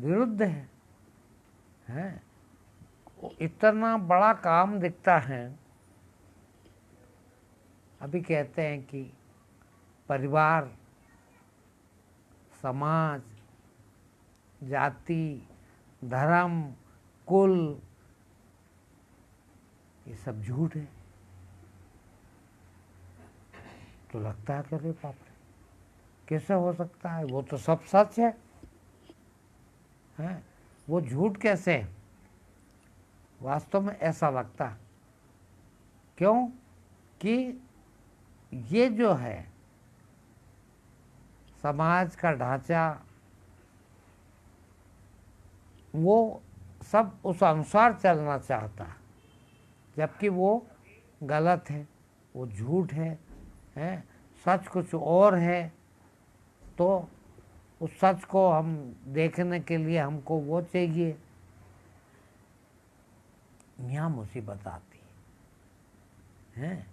विरुद्ध है। इतना बड़ा काम दिखता है। अभी कहते हैं कि परिवार, समाज, जाति, धर्म, कुल, ये सब झूठ है। तो लगता है कि अरे बाप रे, कैसे हो सकता है? वो तो सब सच है, हैं? वो झूठ कैसे है? वास्तव में ऐसा लगता है। क्यों? कि ये जो है समाज का ढांचा, वो सब उस अनुसार चलना चाहता है, जबकि वो गलत है, वो झूठ है, सच कुछ और है। तो उस सच को हम देखने के लिए हमको वो चाहिए। यहाँ मुसीबत आती है।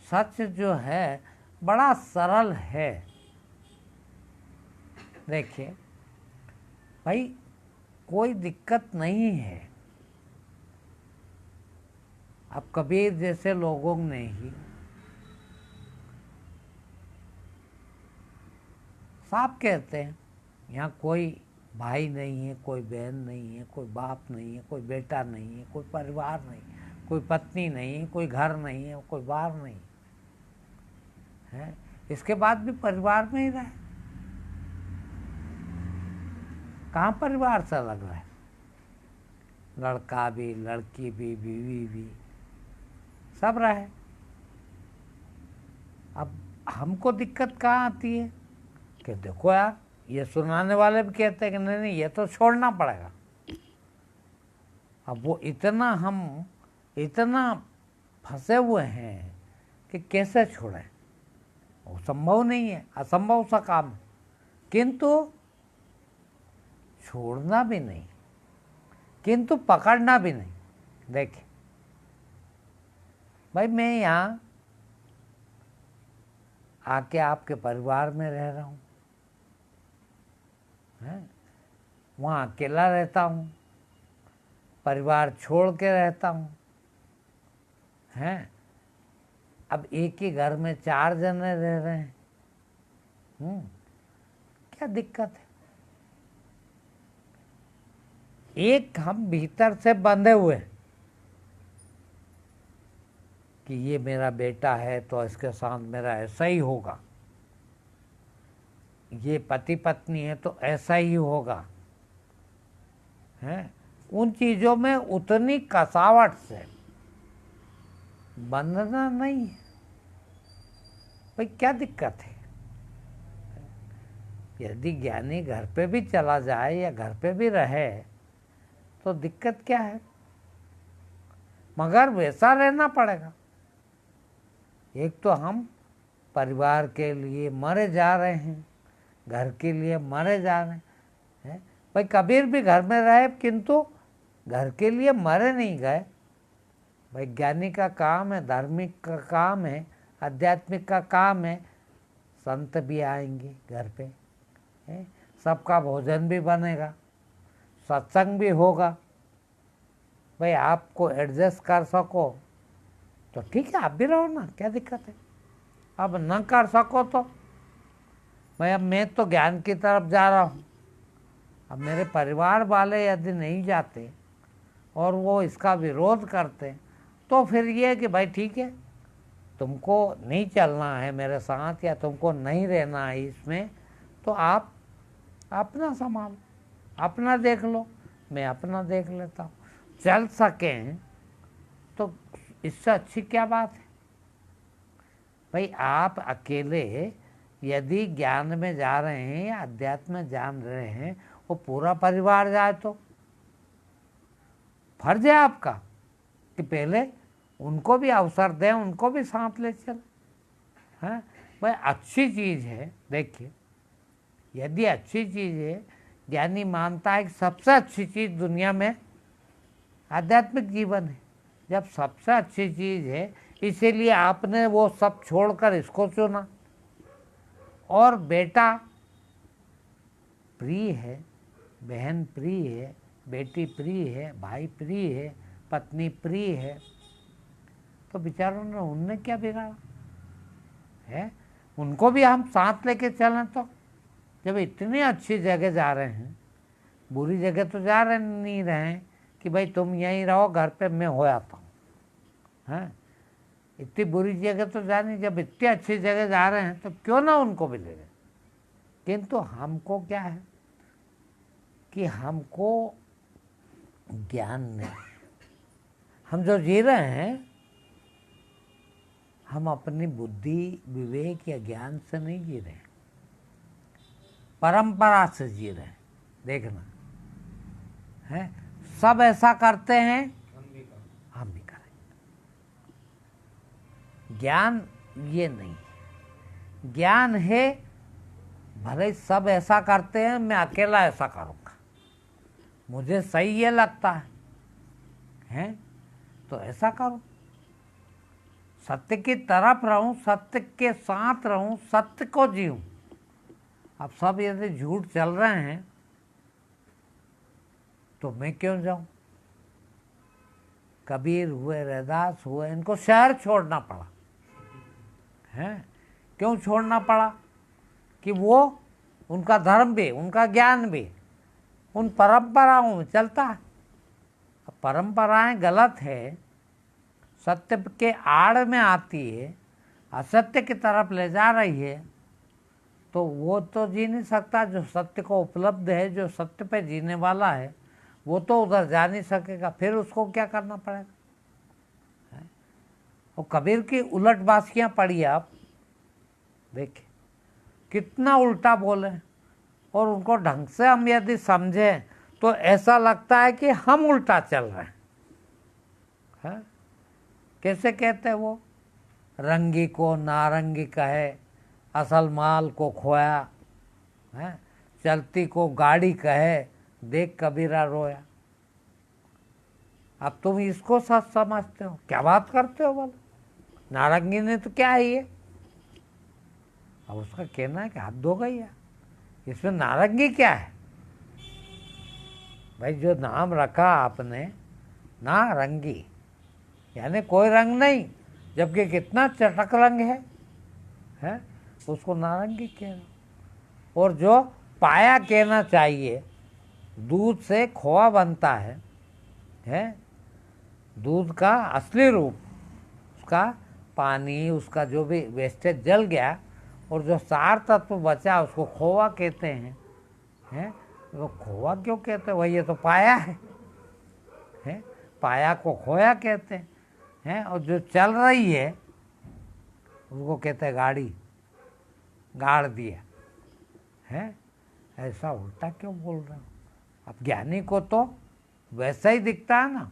सच जो है बड़ा सरल है। देखिए भाई, कोई दिक्कत नहीं है। अब कबीर जैसे लोगों ने ही साफ कहते हैं, यहाँ कोई भाई नहीं है, कोई बहन नहीं है, कोई बाप नहीं है, कोई बेटा नहीं है, कोई परिवार नहीं, कोई पत्नी नहीं है, कोई घर नहीं है, कोई बाहर नहीं है। इसके बाद भी परिवार में ही रहे। कहाँ परिवार से अलग रहे? लड़का भी, लड़की भी, बीवी भी, सब रहे। अब हमको दिक्कत कहाँ आती है कि देखो यार, ये सुनाने वाले भी कहते हैं कि नहीं नहीं, ये तो छोड़ना पड़ेगा। अब वो हम इतना फंसे हुए हैं कि कैसे छोड़ें? वो संभव नहीं है, असंभव सा काम है। किंतु छोड़ना भी नहीं, किंतु पकड़ना भी नहीं। देखिए भाई, मैं यहाँ आके आपके परिवार में रह रहा हूँ, वहाँ अकेला रहता हूँ, परिवार छोड़ के रहता हूँ, हैं? अब एक ही घर में 4 जने रह रहे हैं। क्या दिक्कत है? एक हम भीतर से बंधे हुए कि ये मेरा बेटा है तो इसके साथ मेरा ऐसा ही होगा, ये पति पत्नी है तो ऐसा ही होगा, हैं? उन चीज़ों में उतनी कसावट से बंधना नहीं है। भाई क्या दिक्कत है? यदि ज्ञानी घर पे भी चला जाए या घर पे भी रहे तो दिक्कत क्या है? मगर वैसा रहना पड़ेगा। एक तो हम परिवार के लिए मरे जा रहे हैं, घर के लिए मरे जा रहे हैं। भाई कबीर भी घर में रहे, किंतु घर के लिए मरे नहीं गए। भाई ज्ञानी का काम है, धार्मिक का काम है, आध्यात्मिक का काम है। संत भी आएंगे घर पे, सबका भोजन भी बनेगा, सत्संग भी होगा। भाई आपको एडजस्ट कर सको तो ठीक है, आप भी रहो ना, क्या दिक्कत है? अब न कर सको तो भाई, अब मैं तो ज्ञान की तरफ जा रहा हूँ। अब मेरे परिवार वाले यदि नहीं जाते और वो इसका विरोध करते तो फिर ये है कि भाई ठीक है, तुमको नहीं चलना है मेरे साथ या तुमको नहीं रहना है इसमें, तो आप अपना संभालो, अपना देख लो, मैं अपना देख लेता हूँ। चल सकें तो इससे अच्छी क्या बात है? भाई आप अकेले यदि ज्ञान में जा रहे हैं या अध्यात्म में जान रहे हैं, वो पूरा परिवार जाए तो फर्ज है आपका कि पहले उनको भी अवसर दें, उनको भी साथ ले चलें। हाँ भाई, अच्छी चीज़ है। देखिए, यदि अच्छी चीज़ है, ज्ञानी मानता है कि सबसे अच्छी चीज़ दुनिया में आध्यात्मिक जीवन है। जब सबसे अच्छी चीज़ है, इसीलिए आपने वो सब छोड़कर इसको चुना। और बेटा प्रिय है, बहन प्रिय है, बेटी प्रिय है, भाई प्रिय है, पत्नी प्रिय है, तो बेचारों ने उनने क्या बिगाड़ा है? उनको भी हम साथ लेके चलें तो, जब इतनी अच्छी जगह जा रहे हैं, बुरी जगह तो जा रहे नहीं रहे हैं कि भाई तुम यहीं रहो, घर पे मैं हो आता हूँ, हैं? इतनी बुरी जगह तो जा नहीं, जब इतनी अच्छी जगह जा रहे हैं तो क्यों ना उनको भी ले लें। किंतु हमको क्या है कि हमको ज्ञान नहीं, हम जो जी रहे हैं हम अपनी बुद्धि, विवेक या ज्ञान से नहीं जी रहे हैं, परंपरा से जी रहे हैं। देखना है, सब ऐसा करते हैं, हम भी करेंगे। ज्ञान ये नहीं है, ज्ञान है भले सब ऐसा करते हैं, मैं अकेला ऐसा करूँगा, मुझे सही ये लगता है तो ऐसा करूँ, सत्य की तरफ रहूं, सत्य के साथ रहूं, सत्य को जीऊं। अब सब यदि झूठ चल रहे हैं तो मैं क्यों जाऊं? कबीर हुए, रैदास हुए, इनको शहर छोड़ना पड़ा है। क्यों छोड़ना पड़ा? कि वो उनका धर्म भी, उनका ज्ञान भी उन परंपराओं में चलता है। परंपराएं गलत है, सत्य के आड़ में आती है, असत्य की तरफ ले जा रही है, तो वो तो जी नहीं सकता। जो सत्य को उपलब्ध है, जो सत्य पे जीने वाला है, वो तो उधर जा नहीं सकेगा। फिर उसको क्या करना पड़ेगा? और कबीर की उलट बासियाँ पढ़िए आप, देखिए कितना उल्टा बोले, और उनको ढंग से हम यदि समझें तो ऐसा लगता है कि हम उल्टा चल रहे हैं। कैसे कहते हैं वो? रंगी को नारंगी कहे, असल माल को खोया है, चलती को गाड़ी कहे, देख कबीरा रोया। अब तुम इसको सच समझते हो? क्या बात करते हो? बोलो नारंगी ने तो क्या है ये? अब उसका कहना है कि हद हो गई है, इसमें नारंगी क्या है? भाई जो नाम रखा आपने नारंगी, यानी कोई रंग नहीं, जबकि कितना चटक रंग है? उसको नारंगी कहना। और जो पाया कहना चाहिए, दूध से खोआ बनता है? दूध का असली रूप, उसका पानी, उसका जो भी वेस्टेज जल गया और जो सार तत्व बचा उसको खोआ कहते हैं? तो खोआ क्यों कहते हैं? भाई ये तो पाया है? पाया को खोया कहते हैं? और जो चल रही है उसको कहते हैं गाड़ी, गाड़ दिया है। ऐसा उल्टा क्यों बोल रहे हो? अब ज्ञानी को तो वैसा ही दिखता है ना,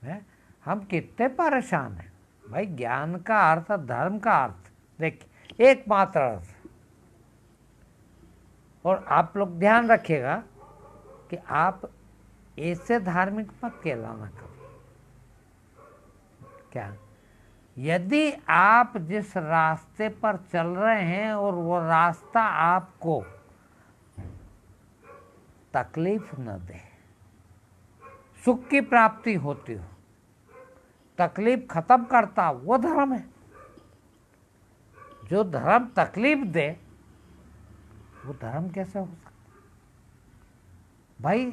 है? हम कितने परेशान हैं भाई। ज्ञान का अर्थ, धर्म का अर्थ देखिए, एकमात्र अर्थ। और आप लोग ध्यान रखिएगा कि आप ऐसे धार्मिक मत कहलाना करो। क्या? यदि आप जिस रास्ते पर चल रहे हैं और वो रास्ता आपको तकलीफ न दे, सुख की प्राप्ति होती हो, तकलीफ खत्म करता, वो धर्म है। जो धर्म तकलीफ दे वो धर्म कैसे हो सकता? भाई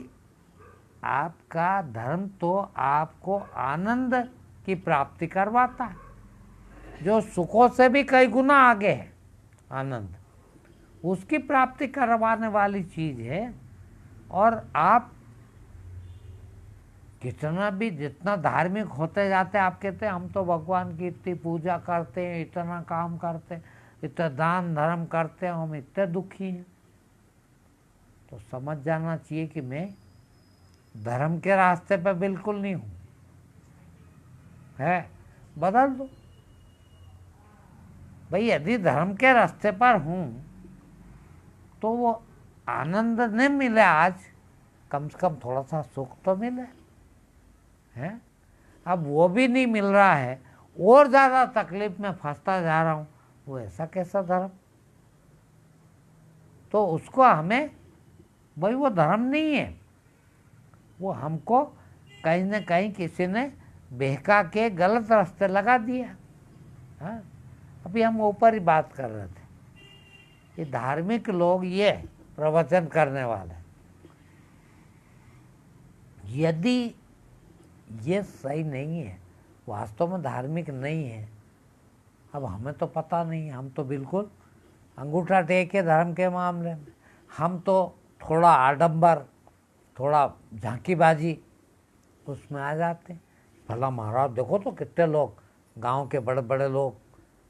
आपका धर्म तो आपको आनंद की प्राप्ति करवाता है, जो सुखों से भी कई गुना आगे है आनंद, उसकी प्राप्ति करवाने वाली चीज है। और आप कितना भी, जितना धार्मिक होते जाते हैं, आप कहते हैं हम तो भगवान की इतनी पूजा करते हैं, इतना काम करते हैं, इतना दान धर्म करते हैं, हम इतने दुखी हैं। तो समझ जाना चाहिए कि मैं धर्म के रास्ते पर बिल्कुल नहीं हूँ, है? बदल दो भाई। यदि धर्म के रास्ते पर हूँ तो वो आनंद नहीं मिले आज, कम से कम थोड़ा सा सुख तो मिले, है? अब वो भी नहीं मिल रहा है, और ज़्यादा तकलीफ में फंसता जा रहा हूँ, वो ऐसा कैसा धर्म? तो उसको हमें भाई वो धर्म नहीं है, वो हमको कहीं न कहीं किसी ने बहका के गलत रास्ते लगा दिया। हाँ, अभी हम ऊपर ही बात कर रहे थे, ये धार्मिक लोग ये प्रवचन करने वाले, यदि ये सही नहीं है, वास्तव में धार्मिक नहीं है, अब हमें तो पता नहीं, हम तो बिल्कुल अंगूठा टेक के धर्म के मामले में, हम तो थोड़ा आडंबर, थोड़ा झांकीबाजी उसमें आ जाते हैं। भला महाराज देखो तो कितने लोग, गांव के बड़े बड़े लोग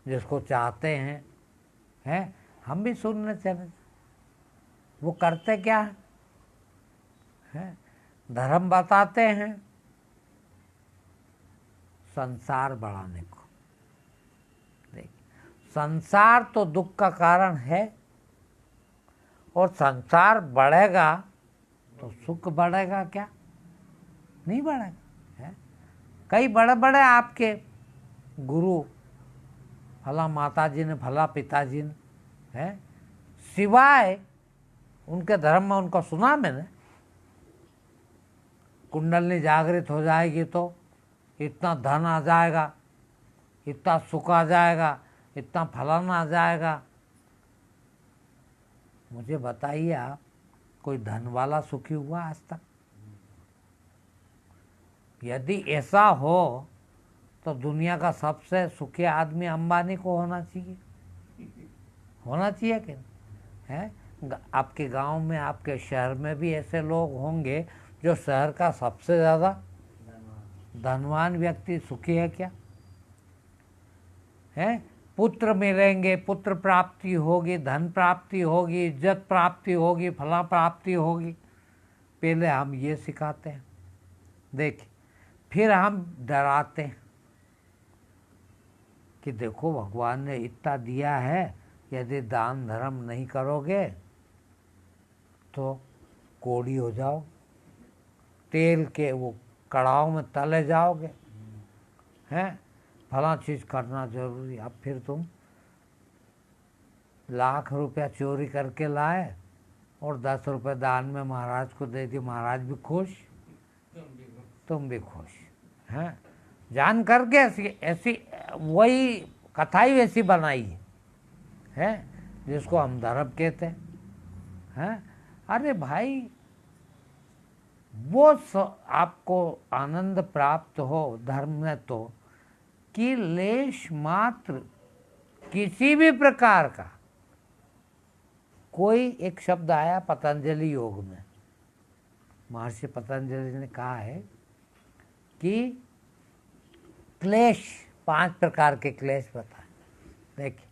जिसको चाहते हैं, हम भी सुनने चले, वो करते क्या है, धर्म बताते हैं संसार बढ़ाने को। देखिए, संसार तो दुख का कारण है, और संसार बढ़ेगा तो सुख बढ़ेगा क्या? नहीं बढ़ेगा। है कई बड़े बड़े आपके गुरु, फला माता जी ने, फला पिताजी ने, है सिवाय उनके धर्म में उनको सुना मैंने, कुंडलनी जागृत हो जाएगी तो इतना धन आ जाएगा, इतना सुख आ जाएगा, इतना फलाना आ जाएगा। मुझे बताइए आप, कोई धन वाला सुखी हुआ आज तक? यदि ऐसा हो तो दुनिया का सबसे सुखी आदमी अंबानी को होना चाहिए, होना चाहिए कि है? आपके गांव में, आपके शहर में भी ऐसे लोग होंगे जो शहर का सबसे ज़्यादा धनवान व्यक्ति सुखी है क्या? है पुत्र मिलेंगे, पुत्र प्राप्ति होगी, धन प्राप्ति होगी, इज्जत प्राप्ति होगी, फला प्राप्ति होगी, पहले हम ये सिखाते हैं। देखिए, फिर हम डराते हैं कि देखो भगवान ने इतना दिया है, यदि दान धर्म नहीं करोगे तो कोड़ी हो जाओ, तेल के वो कड़ाव में तले जाओगे, हैं फला चीज़ करना जरूरी। अब फिर तुम लाख रुपया चोरी करके लाए और 10 रुपये दान में महाराज को दे दिए, महाराज भी खुश, तुम भी खुश, हैं जान करके ऐसी ऐसी वही कथा ही वैसी बनाई है जिसको हम धर्म कहते हैं। अरे भाई, वो आपको आनंद प्राप्त हो धर्म में तो कि लेश मात्र किसी भी प्रकार का, कोई एक शब्द आया पतंजलि योग में, महर्षि पतंजलि ने कहा है कि क्लेश, 5 प्रकार के क्लेश बताए। देखिए,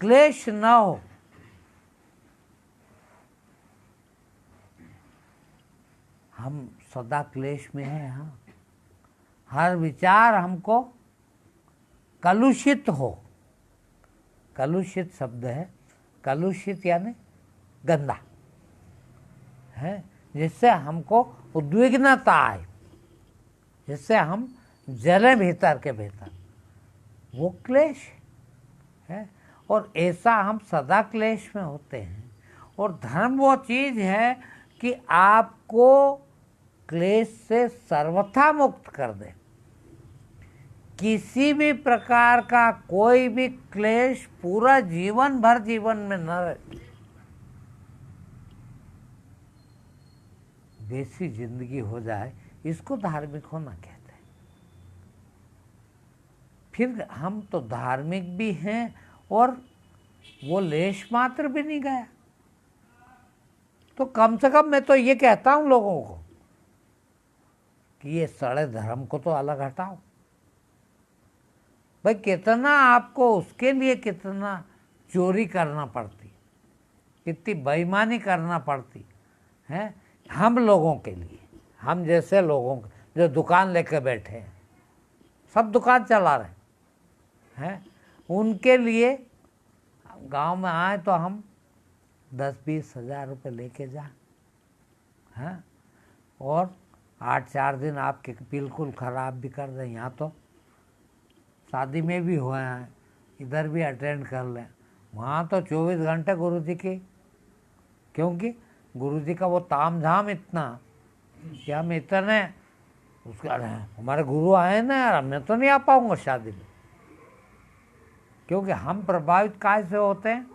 क्लेश न हो, हम सदा क्लेश में हैं। हाँ, हर विचार हमको कलुषित हो, कलुषित शब्द है, कलुषित यानी गंदा है, जिससे हमको उद्विग्नता आए, जिससे हम जले भीतर के भीतर, वो क्लेश है। और ऐसा हम सदा क्लेश में होते हैं। और धर्म वो चीज़ है कि आपको क्लेश से सर्वथा मुक्त कर दे। किसी भी प्रकार का कोई भी क्लेश पूरा जीवन भर जीवन में न रहे, वैसी जिंदगी हो जाए, इसको धार्मिक होना कहते हैं। फिर हम तो धार्मिक भी हैं और वो लेश मात्र भी नहीं गया, तो कम से कम मैं तो ये कहता हूं लोगों को कि ये सड़े धर्म को तो अलग हटाओ। भाई कितना आपको उसके लिए कितना चोरी करना पड़ती, कितनी बेईमानी करना पड़ती है हम लोगों के लिए, हम जैसे लोगों जो दुकान लेकर बैठे हैं, सब दुकान चला रहे हैं, उनके लिए गांव में आए तो हम 10-20 हज़ार रुपये लेके जाए, हैं और 8-4 दिन आपके बिल्कुल ख़राब भी कर दें। यहाँ तो शादी में भी हुए हैं, इधर भी अटेंड कर लें, वहाँ तो 24 घंटे गुरु जी की, क्योंकि गुरुजी का वो ताम झाम इतना कि हम इतने उसका हमारे गुरु आए ना यार, मैं तो नहीं आ पाऊंगा शादी में, क्योंकि हम प्रभावित काय से होते हैं,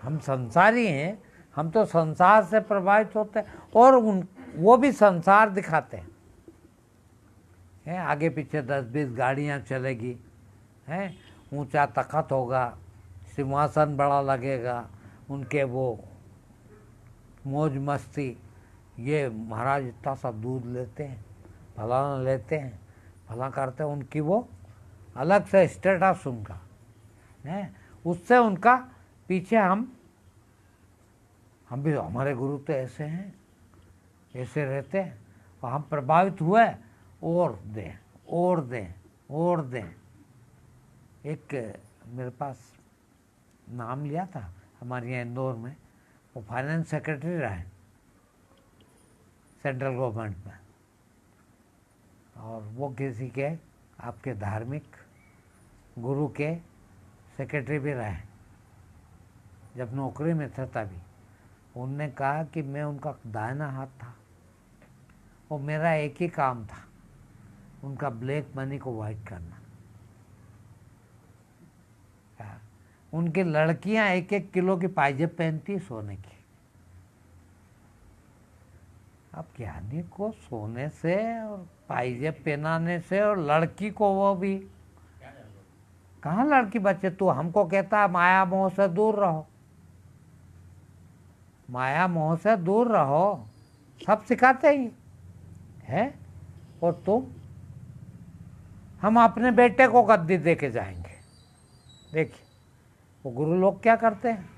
हम संसारी हैं, हम तो संसार से प्रभावित होते हैं और वो भी संसार दिखाते हैं। आगे पीछे 10-20 गाड़ियाँ चलेगी, हैं, ऊंचा तख्त होगा, सिंहासन बड़ा लगेगा, उनके वो मौज मस्ती, ये महाराज इतना सा दूध लेते हैं, फलाना लेते हैं, फला करते हैं, उनकी वो अलग से स्टेटस उनका है, उससे उनका पीछे हम भी, हमारे गुरु तो ऐसे हैं, ऐसे रहते हैं, और हम प्रभावित हुए और दें और दें और दें। एक मेरे पास नाम लिया था हमारे यहाँ इंदौर में, वो फाइनेंस सेक्रेटरी रहे सेंट्रल गवर्नमेंट में, और वो किसी के आपके धार्मिक गुरु के सेक्रेटरी भी रहे जब नौकरी में थे तभी। उनने कहा कि मैं उनका दाहिना हाथ था और मेरा एक ही काम था, उनका ब्लैक मनी को वाइट करना। उनकी लड़कियां 1-1 किलो की पायजेब पहनती सोने की। अब ज्ञानी को सोने से और पायजेब पहनाने से, और लड़की को वो भी कहाँ लड़की बच्चे, तू हमको कहता है माया मोह से दूर रहो, माया मोह से दूर रहो, सब सिखाते ही है। और तुम, हम अपने बेटे को गद्दी दे के जाएंगे। देखिए वो गुरु लोग क्या करते हैं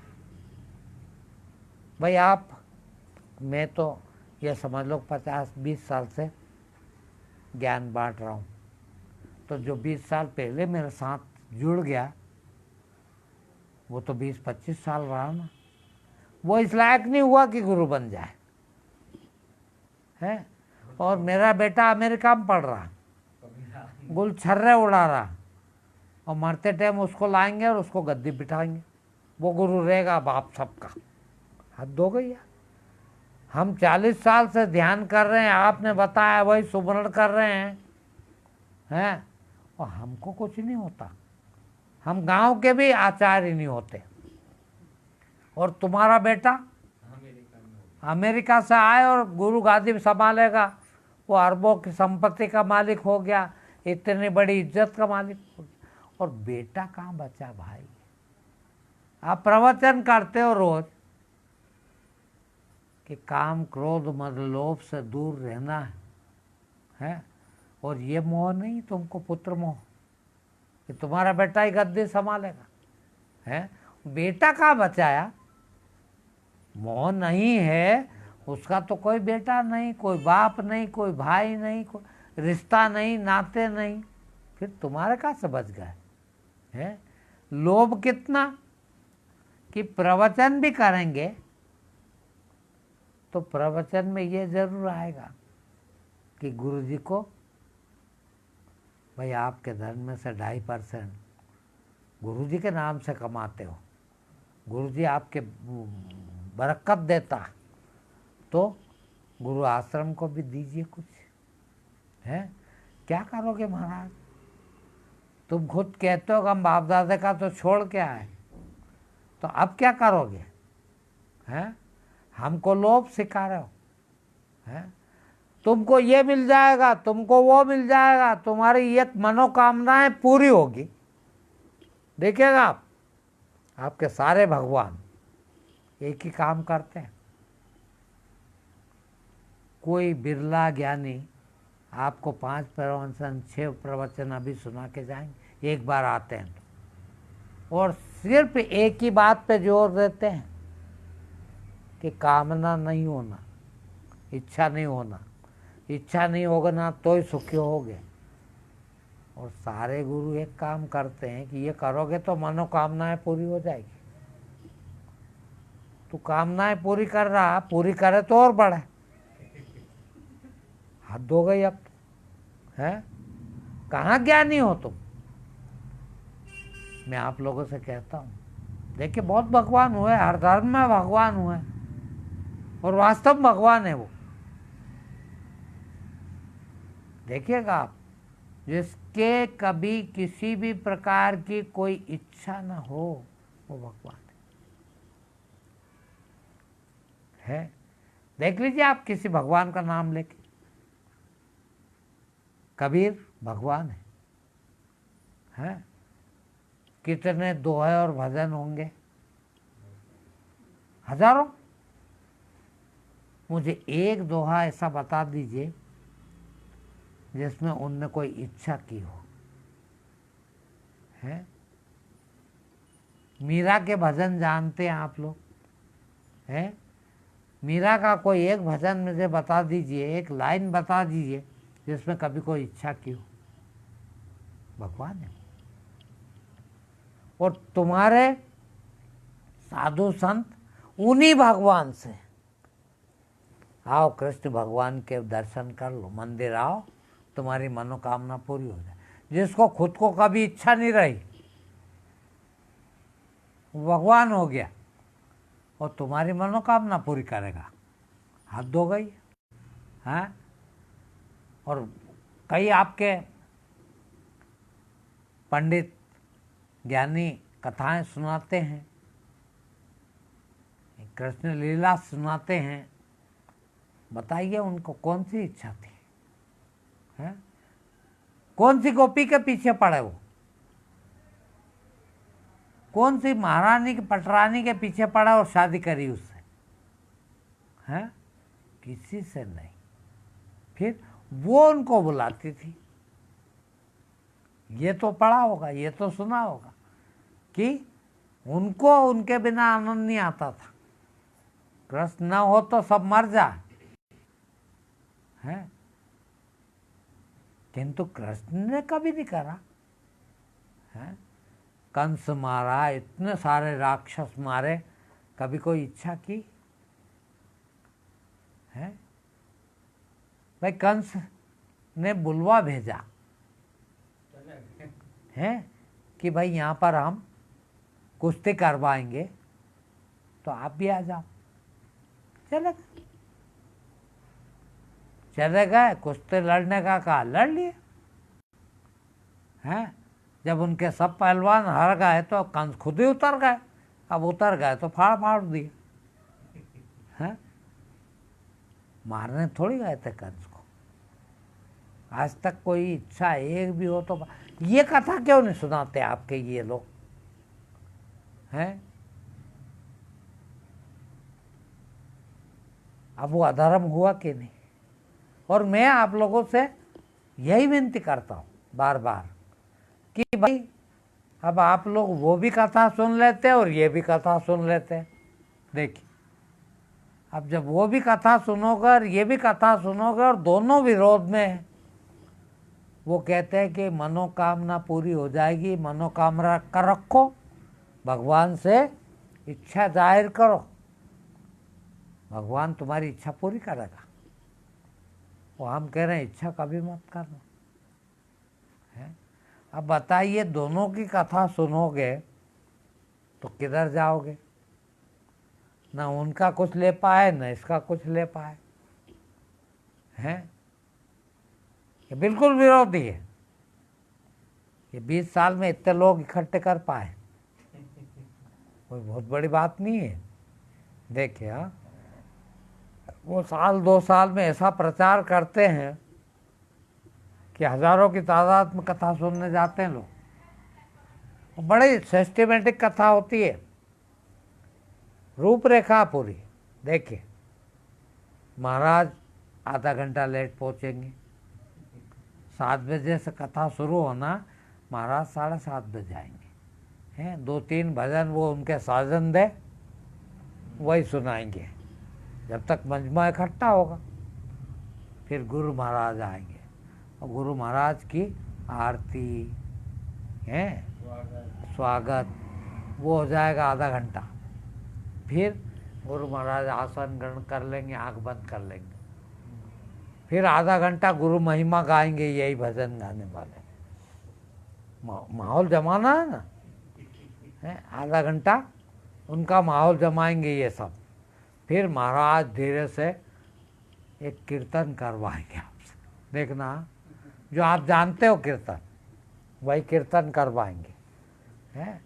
भाई, आप, मैं तो ये समझ लो 50-20 साल से ज्ञान बांट रहा हूँ, तो जो 20 साल पहले मेरे साथ जुड़ गया वो तो 20-25 साल रहा ना, वो इस लायक नहीं हुआ कि गुरु बन जाए, है। और मेरा बेटा अमेरिका में पढ़ रहा, गुलछर्रे उड़ा रहा, और मरते टाइम उसको लाएंगे और उसको गद्दी बिठाएंगे, वो गुरु रहेगा बाप सबका। हद हो गई है। हम 40 साल से ध्यान कर रहे हैं, आपने बताया वही सुमरण कर रहे हैं, और हमको कुछ नहीं होता, हम गांव के भी आचार्य नहीं होते। और तुम्हारा बेटा अमेरिका से आए और गुरु गादी संभालेगा, वो अरबों की संपत्ति का मालिक हो गया, इतनी बड़ी इज्जत का मालिक हो गया, और बेटा कहाँ बचा भाई। आप प्रवचन करते हो रोज कि काम क्रोध मद लोभ से दूर रहना है, और ये मोह नहीं तुमको, पुत्र मोह, कि तुम्हारा बेटा ही गद्दी संभालेगा, है। बेटा कहाँ बचाया, मोह नहीं है उसका तो कोई बेटा नहीं, कोई बाप नहीं, कोई भाई नहीं, कोई रिश्ता नहीं, नाते नहीं, फिर तुम्हारे कहाँ से बच गए, है। लोभ कितना कि प्रवचन भी करेंगे तो प्रवचन में ये जरूर आएगा कि गुरुजी को भाई आपके धन में से 2.5% गुरुजी के नाम से कमाते हो, गुरुजी आपके बरकत देता, तो गुरु आश्रम को भी दीजिए कुछ, है। क्या करोगे महाराज, तुम खुद कहते हो कि हम बाप दादा का तो छोड़ के आए, तो अब क्या करोगे, हैं। हमको लोभ सिखा रहे हो, हैं। तुमको ये मिल जाएगा, तुमको वो मिल जाएगा, तुम्हारी एक मनोकामनाएं पूरी होगी। देखिएगा आप, आपके सारे भगवान एक ही काम करते हैं। कोई बिरला ज्ञानी आपको 5 प्रवचन 6 प्रवचन अभी सुना के जाएंगे, एक बार आते हैं तो, और सिर्फ एक ही बात पे जोर देते हैं कि कामना नहीं होना, इच्छा नहीं होना, इच्छा नहीं होगा ना तो ही सुखी होगे। और सारे गुरु एक काम करते हैं कि ये करोगे तो मनोकामनाएं पूरी हो जाएगी। तू कामनाएं पूरी कर रहा, पूरी करे तो और बढ़े, हद हो गई अब, है। कहाँ ज्ञानी हो तुम। मैं आप लोगों से कहता हूँ, देखिए बहुत भगवान हुए, हर धर्म में भगवान हुए, और वास्तव में भगवान है वो। देखिएगा आप, जिसके कभी किसी भी प्रकार की कोई इच्छा ना हो वो भगवान है। देख लीजिए आप किसी भगवान का नाम लेके, कबीर भगवान है? कितने दोहे और भजन होंगे, हजारों। मुझे एक दोहा ऐसा बता दीजिए जिसमें उनने कोई इच्छा की हो, है? मीरा के भजन जानते हैं आप लोग, हैं? मीरा का कोई एक भजन मुझे बता दीजिए, एक लाइन बता दीजिए जिसमें कभी कोई इच्छा की हो। भगवान है। और तुम्हारे साधु संत उन्हीं भगवान से, आओ कृष्ण भगवान के दर्शन कर लो, मंदिर आओ, तुम्हारी मनोकामना पूरी हो जाए। जिसको खुद को कभी इच्छा नहीं रही वो भगवान हो गया और तुम्हारी मनोकामना पूरी करेगा। हद हो गई है। और कई आपके पंडित ज्ञानी कथाएं सुनाते हैं, कृष्ण लीला सुनाते हैं। बताइए उनको कौन सी इच्छा थी, है? कौन सी गोपी के पीछे पड़े वो, कौन सी महारानी की पटरानी के पीछे पड़ा और शादी करी उससे, है? किसी से नहीं। फिर वो उनको बुलाती थी। ये तो पढ़ा होगा, ये तो सुना होगा कि उनको उनके बिना आनंद नहीं आता था। कृष्ण न हो तो सब मर जाए, है? किंतु कृष्ण ने कभी नहीं करा, है? कंस मारा, इतने सारे राक्षस मारे, कभी कोई इच्छा की है? भाई कंस ने बुलवा भेजा है कि भाई यहाँ पर हम कुश्ती करवाएंगे तो आप भी आ जाओ। चले गए, कुश्ती लड़ने का कहा, लड़ लिए, हैं? जब उनके सब पहलवान हार गए तो कंस खुद ही उतर गए। अब उतर गए तो फाड़ फाड़ दिए, हैं? मारने थोड़ी गए थे कंस को। आज तक कोई इच्छा एक भी हो तो ये कथा क्यों नहीं सुनाते आपके ये लोग, हैं? अब वो अधर्म हुआ कि नहीं? और मैं आप लोगों से यही विनती करता हूँ बार बार कि भाई अब आप लोग वो भी कथा सुन लेते हैं और ये भी कथा सुन लेते हैं। देखिए, अब जब वो भी कथा सुनोगे और ये भी कथा सुनोगे और दोनों विरोध में है, वो कहते हैं कि मनोकामना पूरी हो जाएगी, मनोकामना कर रखो, भगवान से इच्छा जाहिर करो, भगवान तुम्हारी इच्छा पूरी करेगा। वो हम कह रहे हैं इच्छा कभी मत करना, है? अब बताइए, दोनों की कथा सुनोगे तो किधर जाओगे? ना उनका कुछ ले पाए, ना इसका कुछ ले पाए, हैं? ये बिल्कुल विरोधी है। ये 20 साल में इतने लोग इकट्ठे कर पाए, कोई बहुत बड़ी बात नहीं है। देखिए, हाँ, वो साल 2 साल में ऐसा प्रचार करते हैं कि हजारों की तादाद में कथा सुनने जाते हैं लोग। बड़ी सिस्टमेटिक कथा होती है, रूपरेखा पूरी। देखिए, महाराज आधा घंटा लेट पहुंचेंगे, 7 बजे से कथा शुरू होना, महाराज 7:30 बजे आएंगे, हैं? 2-3 भजन वो उनके साजन दे, वही सुनाएंगे जब तक मजमा इकट्ठा होगा। फिर गुरु महाराज आएंगे और गुरु महाराज की आरती है, स्वागत, वो हो जाएगा आधा घंटा। फिर गुरु महाराज आसन ग्रहण कर लेंगे, आंख बंद कर लेंगे। फिर आधा घंटा गुरु महिमा गाएंगे, यही भजन गाने वाले। माहौल जमाना है ना, है? आधा घंटा उनका माहौल जमाएंगे ये सब। फिर महाराज धीरे से एक कीर्तन करवाएंगे आपसे, देखना, जो आप जानते हो कीर्तन, वही कीर्तन करवाएंगे, है।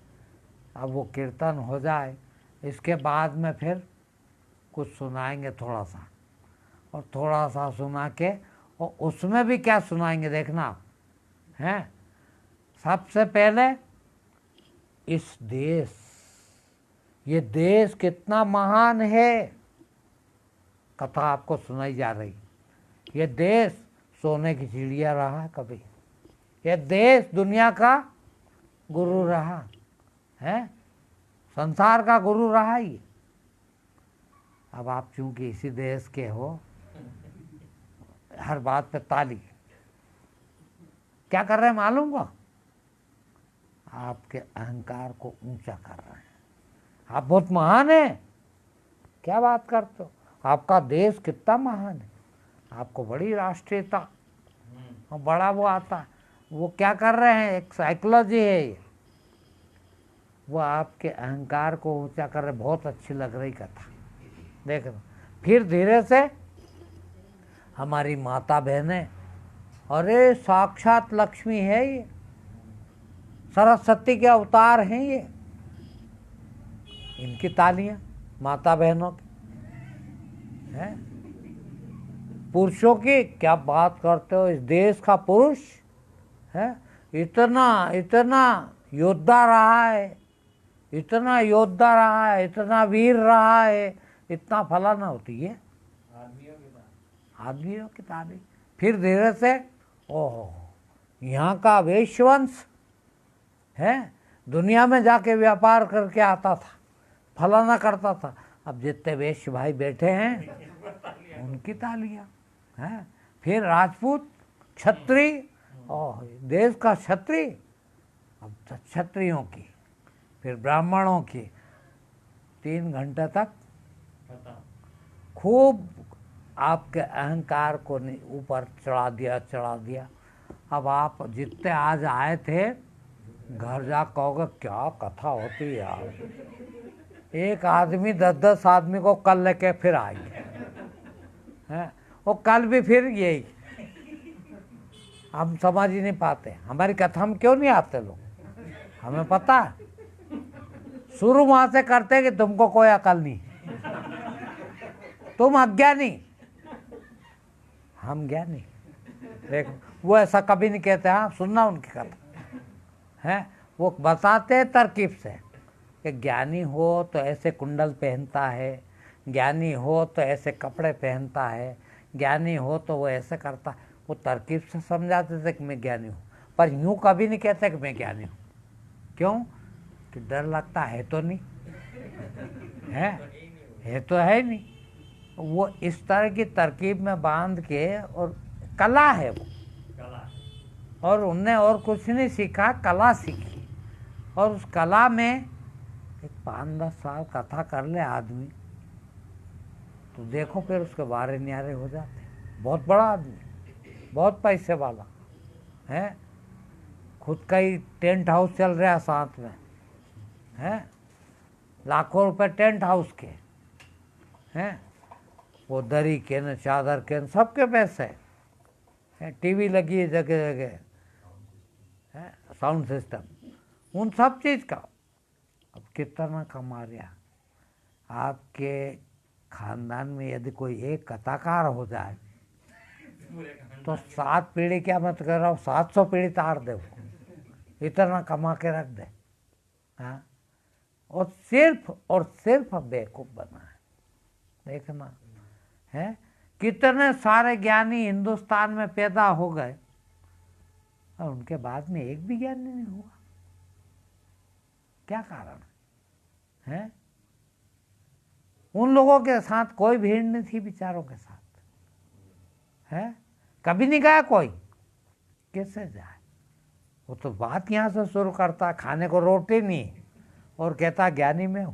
अब वो कीर्तन हो जाए, इसके बाद में फिर कुछ सुनाएंगे थोड़ा सा, और थोड़ा सा सुना के, और उसमें भी क्या सुनाएंगे देखना, है। सबसे पहले इस देश, ये देश कितना महान है, कथा आपको सुनाई जा रही। ये देश सोने की चिड़िया रहा कभी, ये देश दुनिया का गुरु रहा है, संसार का गुरु रहा ही। अब आप चूंकि इसी देश के हो, हर बात पे ताली। क्या कर रहे हैं मालूम हो? आपके अहंकार को ऊंचा कर रहे हैं। आप बहुत महान हैं, क्या बात करते हो, आपका देश कितना महान है, आपको बड़ी राष्ट्रीयता और बड़ा वो आता है। वो क्या कर रहे हैं, एक साइकोलॉजी है ये, वो आपके अहंकार को ऊंचा कर रहे। बहुत अच्छी लग रही कथा, देख लो। फिर धीरे से हमारी माता बहनें, अरे साक्षात लक्ष्मी है ये, सरस्वती के अवतार हैं ये, इनकी तालियां माता बहनों की, है। पुरुषों की क्या बात करते हो, इस देश का पुरुष है, इतना योद्धा रहा है, इतना योद्धा रहा है, इतना वीर रहा है, इतना फलाना होती है आदमियों की ताली। फिर धीरे से, ओहो, यहाँ का वैश्यवंश है, दुनिया में जाके व्यापार करके आता था, फलाना करता था। अब जितने वैश्य भाई बैठे हैं उनकी तालियां हैं। फिर राजपूत, क्षत्रिय, और देश का क्षत्रिय, अब क्षत्रियों की, फिर ब्राह्मणों की। 3 घंटे तक खूब आपके अहंकार को ऊपर चढ़ा दिया। अब आप जितने आज आए थे, घर जा कहोगे क्या कथा होती है यार, एक आदमी 10-10 आदमी को कल लेके फिर आएंगे, हैं। वो कल भी फिर यही, हम समझ ही नहीं पाते हमारी कथा में क्यों नहीं आते लोग, हमें पता है। शुरू वहां से करते कि तुमको कोई अकल नहीं, तुम अज्ञानी, हम ज्ञानी। देख, वो ऐसा कभी नहीं कहते। हाँ, सुनना उनकी कथा है, वो बताते तरकीब से कि ज्ञानी हो तो ऐसे कुंडल पहनता है, ज्ञानी हो तो ऐसे कपड़े पहनता है, ज्ञानी हो तो वो ऐसे करता। वो तरकीब से समझाते थे कि मैं ज्ञानी हूँ, पर यूँ कभी नहीं कहते कि मैं ज्ञानी हूँ। क्यों? कि डर लगता है तो नहीं है तो है नहीं। वो इस तरह की तरकीब में बांध के, और कला है वो, और उनने और कुछ नहीं सीखा, कला सीखी। और उस कला में एक 5-10 साल कथा कर ले आदमी, तो देखो फिर उसके बारे न्यारे हो जाते। बहुत बड़ा आदमी, बहुत पैसे वाला है, खुद का ही टेंट हाउस चल रहा है साथ में, है, लाखों रुपए टेंट हाउस के हैं। वो दरी के न, चादर के न, सबके पैसे हैं, टीवी लगी है जगह जगह, है, साउंड सिस्टम, उन सब चीज़ का। अब कितना कमा रहा। आपके खानदान में यदि कोई एक कथाकार हो जाए तो 7 पीढ़ी, क्या मत कर रहा हूँ, 700 पीढ़ी तार दे, वो इतना कमा के रख दे। हाँ, और सिर्फ बेवकूफ़ बना है, देखना है। कितने सारे ज्ञानी हिंदुस्तान में पैदा हो गए और उनके बाद में एक भी ज्ञानी नहीं हुआ। क्या कारण है? उन लोगों के साथ कोई भीड़ नहीं थी, बेचारों के साथ, है, कभी नहीं गया कोई, कैसे जाए? वो तो बात यहाँ से शुरू करता, खाने को रोटी नहीं, और कहता ज्ञानी मैं हूं।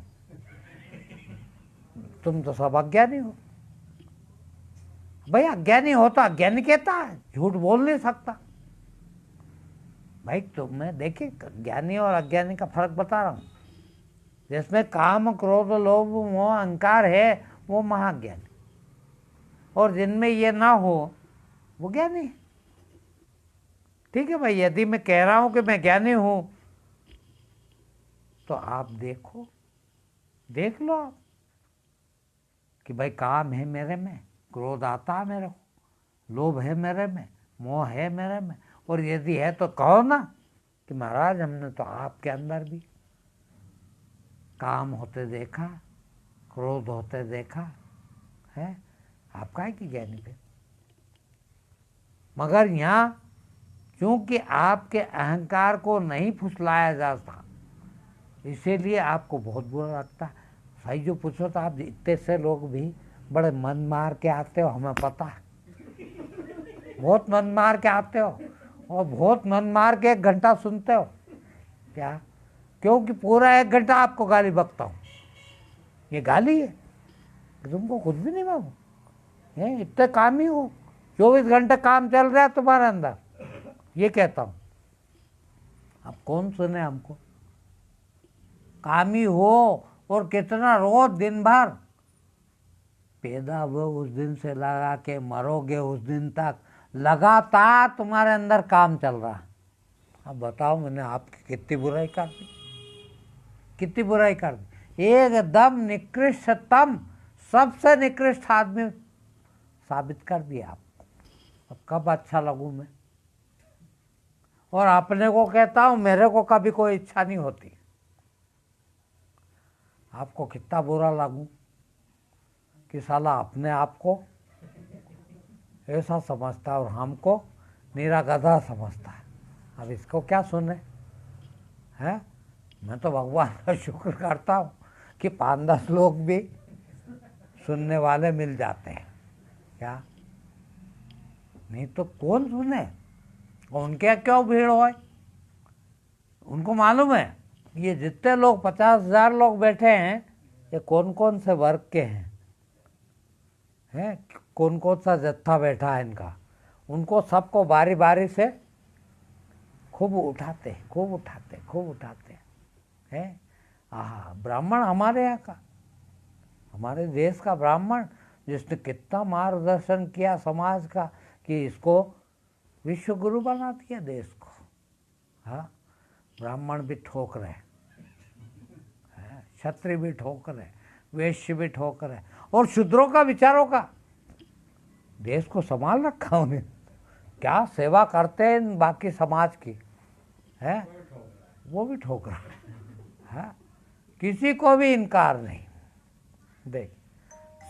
तुम तो सब अज्ञानी हो। भाई अज्ञानी हो तो अज्ञानी कहता है, झूठ बोल नहीं सकता भाई। तो मैं देखिए, ज्ञानी और अज्ञानी का फर्क बता रहा हूं। जिसमें काम, क्रोध, लोभ, मोह, अहंकार है, वो महाज्ञानी, और जिनमें ये ना हो वो ज्ञानी है। ठीक है भाई, यदि मैं कह रहा हूं कि मैं ज्ञानी हूं तो आप देखो, देख लो आप कि भाई काम है मेरे में, क्रोध आता है मेरे को, लोभ है मेरे में, मोह है मेरे में, और यदि है तो कहो ना कि महाराज हमने तो आपके अंदर भी काम होते देखा, क्रोध होते देखा है, आप काहे की ज्ञानी थे। मगर यहाँ क्योंकि आपके अहंकार को नहीं फुसलाया जाता, इसीलिए आपको बहुत बुरा लगता है। भाई जो पूछो तो आप इतने से लोग भी बड़े मन मार के आते हो, हमें पता है, बहुत मन मार के आते हो और बहुत मन मार के 1 घंटा सुनते हो। क्या? क्योंकि पूरा 1 घंटा आपको गाली बकता हूँ। ये गाली है कि तुमको कुछ भी नहीं मालूम है, इतने काम ही हो, 24 घंटे काम चल रहा है तुम्हारे अंदर, ये कहता हूँ। अब कौन सुने हमको? कामी हो और कितना रोज दिन भर, पैदा हुए उस दिन से लगा के मरोगे उस दिन तक लगातार तुम्हारे अंदर काम चल रहा है। अब बताओ मैंने आपकी कितनी बुराई कर दी, कितनी बुराई कर दी। एकदम निकृष्टतम, सबसे निकृष्ट आदमी साबित कर दिया आपको। अब कब अच्छा लगूं मैं? और अपने को कहता हूं, मेरे को कभी कोई इच्छा नहीं होती। आपको कितना बुरा लगूं कि साला अपने आप को ऐसा समझता है और हमको नीरा गधा समझता है। अब इसको क्या सुने हैं? मैं तो भगवान का शुक्र करता हूँ कि 5-10 लोग भी सुनने वाले मिल जाते हैं। क्या? नहीं तो कौन सुने? और उनके क्यों भीड़ हो? उनको मालूम है ये जितने लोग 50,000 लोग बैठे हैं ये कौन कौन से वर्ग के हैं, कौन कौन सा जत्था बैठा है इनका। उनको सबको बारी बारी से खूब उठाते, खूब उठाते, खूब उठाते हैं। आहा, ब्राह्मण हमारे यहाँ का, हमारे देश का ब्राह्मण जिसने कितना मार्गदर्शन किया समाज का कि इसको विश्व गुरु बना दिया देश को। हाँ, ब्राह्मण भी ठोक रहे, क्षत्रिय भी ठोक रहे, वैश्य भी ठोक रहे, और शूद्रों का विचारों का देश को संभाल रखा उन्हें। क्या सेवा करते हैं बाकी समाज की है, वो भी ठोक रहे हैं। किसी को भी इनकार नहीं। देख,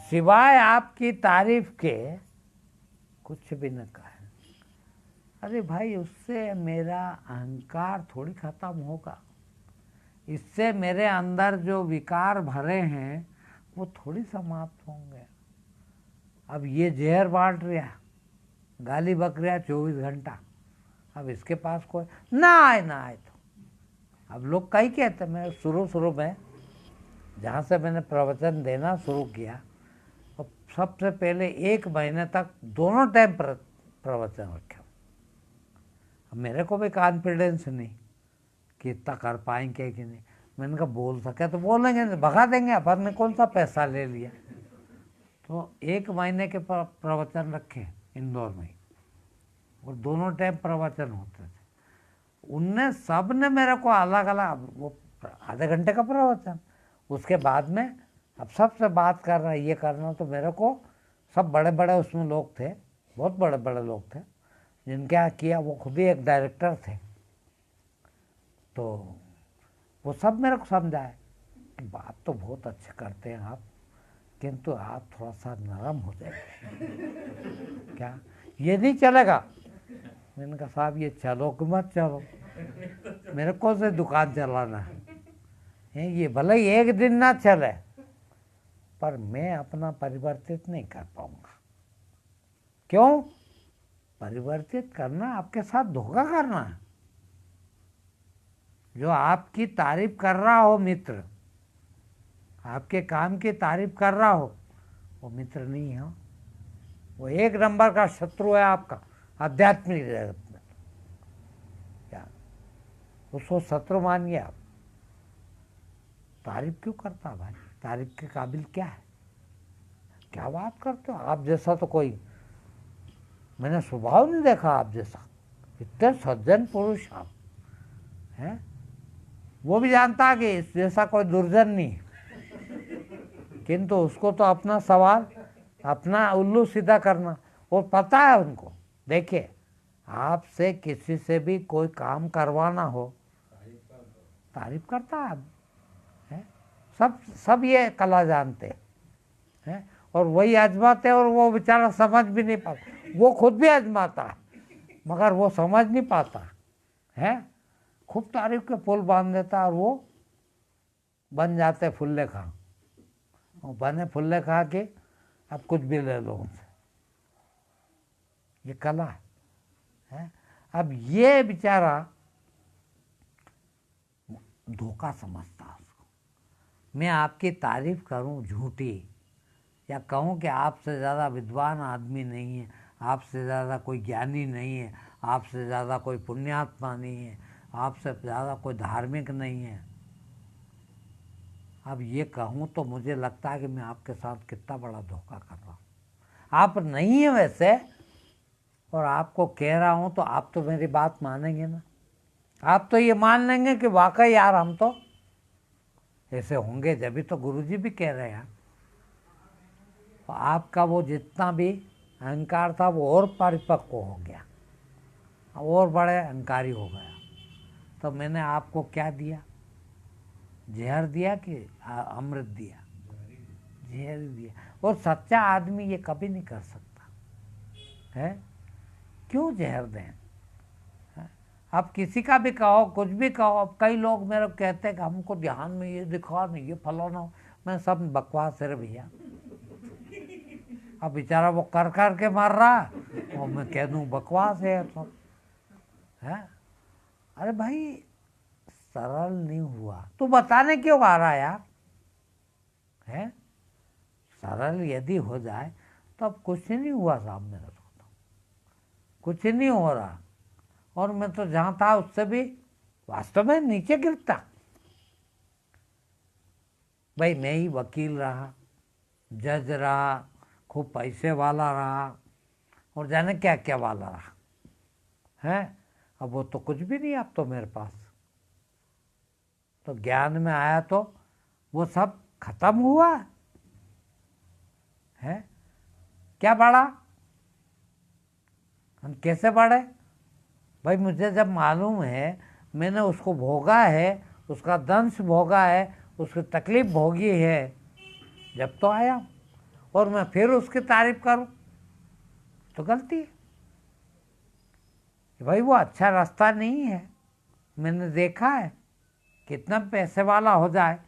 सिवाय आपकी तारीफ के कुछ भी न कहे। अरे भाई, उससे मेरा अहंकार थोड़ी खत्म होगा, इससे मेरे अंदर जो विकार भरे हैं वो थोड़ी समाप्त होंगे। अब ये जहर बांट रहा, गाली बक रहा 24 घंटा, अब इसके पास कोई ना आए ना आए तो अब लोग कई कहते। मैं शुरू में जहाँ से मैंने प्रवचन देना शुरू किया तो सबसे पहले 1 महीने तक दोनों टाइम प्रवचन रखे। अब मेरे को भी कॉन्फिडेंस नहीं कि इतना कर पाएंगे कि नहीं। मैंने कहा बोल सके तो बोलेंगे, भगा देंगे, अपन ने कौन सा पैसा ले लिया। तो 1 महीने के प्रवचन रखे इंदौर में, और दोनों टाइम प्रवचन होते थे। उनने सब ने मेरे को अलग अलग, वो आधे घंटे का प्रवचन, उसके बाद में अब सबसे बात करना, ये करना, तो मेरे को सब बड़े बड़े उसमें लोग थे, बहुत बड़े बड़े लोग थे जिनके यहाँ किया। वो खुद ही एक डायरेक्टर थे, तो वो सब मेरे को समझाए कि बात तो बहुत अच्छे करते हैं आप, किंतु आप थोड़ा सा नरम हो जाए। क्या ये नहीं चलेगा? मैंने कहा साहब ये चलो कि मत चलो, मेरे को से दुकान चलाना है। ये भले ही 1 दिन ना चले पर मैं अपना परिवर्तित नहीं कर पाऊंगा। क्यों? परिवर्तित करना आपके साथ धोखा करना है। जो आपकी तारीफ कर रहा हो मित्र, आपके काम की तारीफ कर रहा हो, वो मित्र नहीं है, वो 1 नंबर का शत्रु है आपका आध्यात्मिक जगत में। क्या उसको शत्रु मानिए आप? तारीफ क्यों करता भाई? तारीफ के काबिल क्या है? क्या बात करते हो, आप जैसा तो कोई मैंने स्वभाव नहीं देखा आप जैसा, इतने सज्जन पुरुष आप हैं। वो भी जानता है कि इस जैसा कोई दुर्जन नहीं, किंतु उसको तो अपना सवाल, अपना उल्लू सीधा करना वो पता है उनको। देखिए, आपसे किसी से भी कोई काम करवाना हो, तारीफ करता है, सब ये कला जानते हैं, और वही आजमाते हैं, और वो बेचारा समझ भी नहीं पाता। वो खुद भी आजमाता है मगर वो समझ नहीं पाता है। खूब तारीफ के पुल बांध देता है, और वो बन जाते फुल्ले खा, और बने फुल्ले खा के अब कुछ भी ले लो उनसे, ये कला है। अब ये बेचारा धोखा समझता है उसको। मैं आपकी तारीफ करूं झूठी, या कहूं कि आपसे ज़्यादा विद्वान आदमी नहीं है, आपसे ज़्यादा कोई ज्ञानी नहीं है, आपसे ज़्यादा कोई पुण्यात्मा नहीं है, आपसे ज़्यादा कोई धार्मिक नहीं है, अब ये कहूं तो मुझे लगता है कि मैं आपके साथ कितना बड़ा धोखा कर रहा हूँ। आप नहीं है वैसे, और आपको कह रहा हूं तो आप तो मेरी बात मानेंगे ना। आप तो ये मान लेंगे कि वाकई यार हम तो ऐसे होंगे, जब भी तो गुरुजी भी कह रहे हैं। तो आपका वो जितना भी अहंकार था वो और परिपक्व हो गया, और बड़े अहंकारी हो गया। तो मैंने आपको क्या दिया, जहर दिया कि अमृत दिया? जहर दिया। और सच्चा आदमी ये कभी नहीं कर सकता है, क्यों जहर दें? आप किसी का भी कहो, कुछ भी कहो। अब कई लोग मेरे को कहते हैं कि हमको ध्यान में ये दिखा नहीं, ये फलाना, मैं सब बकवास है भैया। अब बेचारा वो कर कर के मर रहा, और मैं कह दूं बकवास है सब है। अरे भाई, सरल नहीं हुआ तो बताने क्यों आ रहा यार है? सरल यदि हो जाए तो अब कुछ नहीं हुआ साहब, मेरे को तो कुछ नहीं हो रहा। और मैं तो जहाँ था उससे भी वास्तव में नीचे गिरता। भाई मैं ही वकील रहा, जज रहा, खूब पैसे वाला रहा, और जाने क्या क्या वाला रहा है। अब वो तो कुछ भी नहीं, अब तो मेरे पास तो ज्ञान में आया तो वो सब खत्म हुआ है। क्या बढ़ा? हम कैसे बढ़े? भाई मुझे जब मालूम है, मैंने उसको भोगा है, उसका दंश भोगा है, उसकी तकलीफ भोगी है, जब तो आया, और मैं फिर उसकी तारीफ करूं तो गलती है। भाई वो अच्छा रास्ता नहीं है। मैंने देखा है, कितना पैसे वाला हो जाए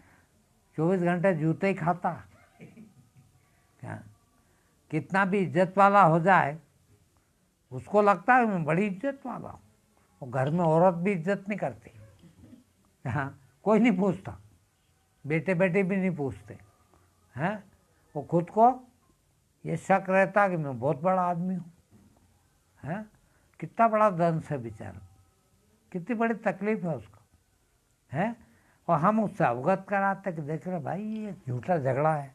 24 घंटे जूते ही खाता, क्या कितना भी इज्जत वाला हो जाए उसको लगता है मैं बड़ी इज्जत वाला हूँ। और घर में औरत भी इज्जत नहीं करती, हाँ, कोई नहीं पूछता, बेटे बेटे भी नहीं पूछते हैं। वो खुद को ये शक रहता कि मैं बहुत बड़ा आदमी हूँ है। कितना बड़ा दंश है बेचारा, कितनी बड़ी तकलीफ है उसको है। और हम उससे अवगत कराते कि देख रहे भाई ये झूठा झगड़ा है।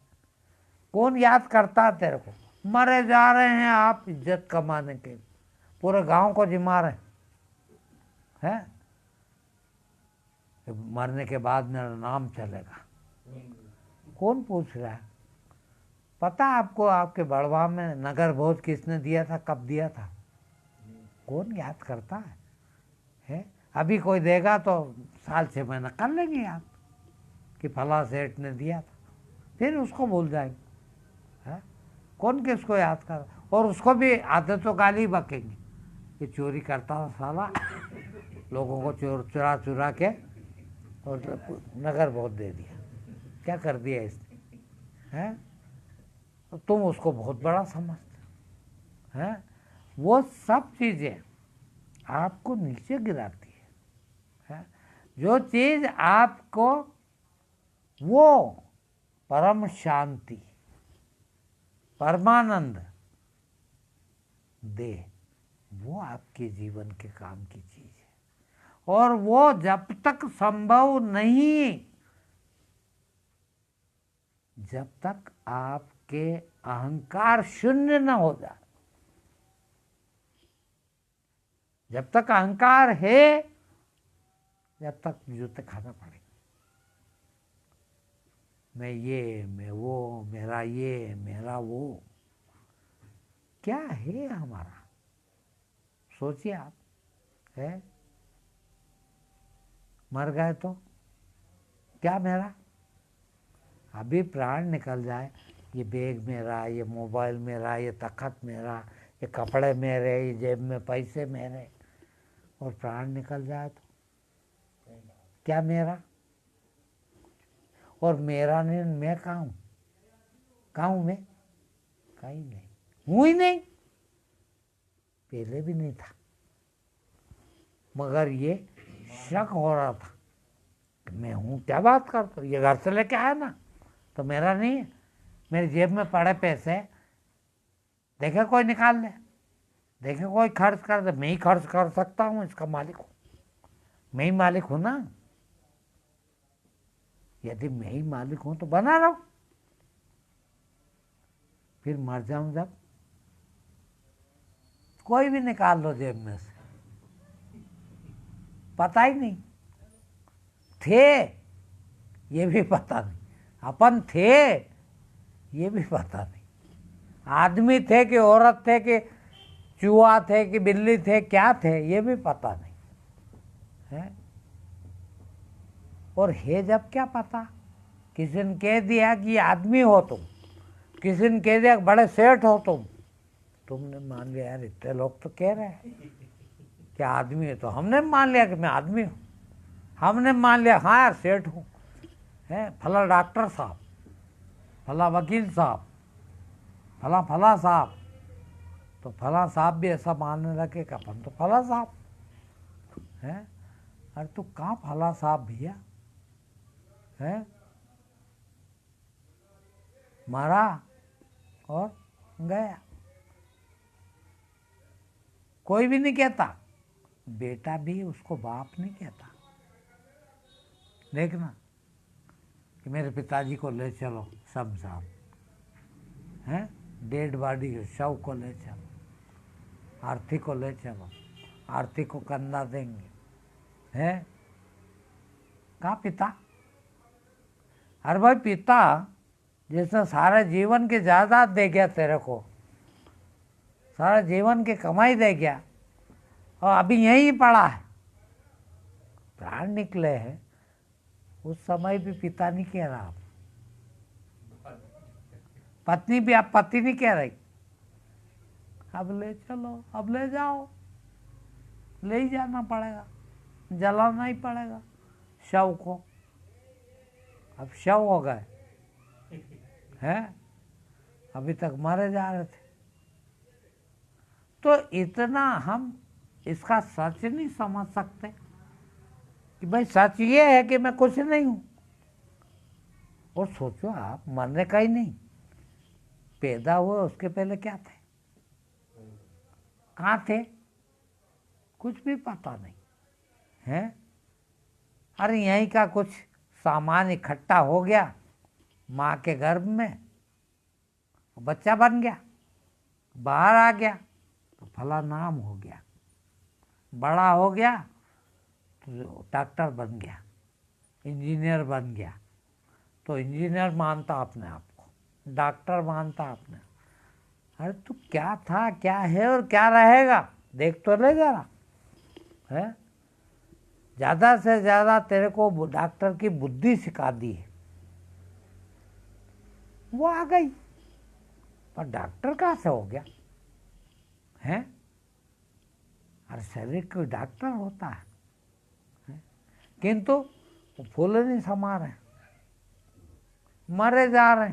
कौन याद करता है तेरे को? मरे जा रहे हैं आप इज्जत कमाने के, पूरे गांव को जिमा रहे हैं। मरने के बाद मेरा नाम चलेगा, कौन पूछ रहा है? पता आपको आपके बड़वा में नगर भोज किसने दिया था, कब दिया था? कौन याद करता है? अभी कोई देगा तो साल 6 महीना कर लेंगे याद कि फला सेठ ने दिया था, फिर उसको भूल जाएंगे है। कौन किसको याद कर? और उसको भी आधे तो गाली बकेंगे कि चोरी करता था साला, लोगों को चुरा चुरा के और नगर बहुत दे दिया, क्या कर दिया इसने है। तो तुम उसको बहुत बड़ा समझते हैं। वो सब चीज़ें आपको नीचे गिराती है। जो चीज़ आपको वो परम शांति, परमानंद दे, वो आपके जीवन के काम की चीज़ है। और वो जब तक संभव नहीं, जब तक आप कि अहंकार शून्य न हो जाए। जब तक अहंकार है, जब तक जूते खाना पड़ेगा। मैं ये, मैं वो, मेरा ये, मेरा वो, क्या है हमारा? सोचिए आप, है? मर गए तो क्या मेरा? अभी प्राण निकल जाए, ये बैग मेरा, ये मोबाइल मेरा, ये तख्त मेरा, ये कपड़े मेरे, ये जेब में पैसे मेरे, और प्राण निकल जाए तो क्या मेरा? और मेरा नहीं, मैं कहाँ हूँ? कहाँ हूँ मैं? कहीं नहीं हूँ ही नहीं, पहले भी नहीं था, मगर ये शक हो रहा था कि मैं हूँ। क्या बात करता हूँ? ये घर से लेके आया ना, तो मेरा नहीं है। मेरी जेब में पड़े पैसे देखे कोई निकाल ले, देखे कोई खर्च कर दे, मैं ही खर्च कर सकता हूँ, इसका मालिक हूँ, मैं ही मालिक हूँ ना। यदि मैं ही मालिक हूँ तो बना रहो, फिर मर जाऊं जब, कोई भी निकाल लो जेब में से, पता ही नहीं। थे ये भी पता नहीं, अपन थे ये भी पता नहीं, आदमी थे कि औरत थे कि चूहा थे कि बिल्ली थे, क्या थे ये भी पता नहीं है। और है जब क्या पता? किसी ने कह दिया कि आदमी हो तुम, किसी ने कह दिया बड़े सेठ हो तुमने मान लिया। यार इतने लोग तो कह रहे हैं कि आदमी है, तो हमने मान लिया कि मैं आदमी हूँ। हमने मान लिया हाँ यार सेठ हूँ, है फला डॉक्टर साहब, फला वकील साहब, फला फला साहब। तो फला साहब भी ऐसा मानने लगे कि अपन तो फला साहब है। अरे तू कहाँ फला साहब भैया है? मारा और गया, कोई भी नहीं कहता। बेटा भी उसको बाप नहीं कहता। देखना कि मेरे पिताजी को ले चलो शमशान, हैं, डेड बॉडी के शव को ले चलो, आरती को ले चलो, आरती को कंधा देंगे, हैं? कहाँ पिता? अरे भाई पिता जिसने सारे जीवन की जायदाद दे गया तेरे को, सारा जीवन की कमाई दे गया, और अभी यहीं पड़ा है, प्राण निकले हैं, उस समय भी पिता नहीं कह रहा आप, पत्नी भी आप पति नहीं कह रही। अब ले चलो, अब ले जाओ, ले ही जाना पड़ेगा, जलाना ही पड़ेगा शव को। अब शव हो गए हैं, अभी तक मारे जा रहे थे। तो इतना हम इसका सच नहीं समझ सकते कि भाई सच ये है कि मैं कुछ नहीं हूं। और सोचो आप, मरने का ही नहीं, पैदा हुए उसके पहले क्या थे, कहाँ थे, कुछ भी पता नहीं है। अरे यहीं का कुछ सामान इकट्ठा हो गया माँ के गर्भ में, बच्चा बन गया, बाहर आ गया तो फला नाम हो गया, बड़ा हो गया तो डॉक्टर बन गया, इंजीनियर बन गया, तो इंजीनियर मानता अपने आप को, डॉक्टर मानता अपने। अरे तू क्या था, क्या है और क्या रहेगा, देख तो ले जरा, है? ज़्यादा से ज़्यादा तेरे को डॉक्टर की बुद्धि सिखा दी है, वो आ गई, पर डॉक्टर कहाँ से हो गया है? अरे शरीर कोई डॉक्टर होता है? किंतु वो फूल नहीं समा रहे, मरे जा रहे,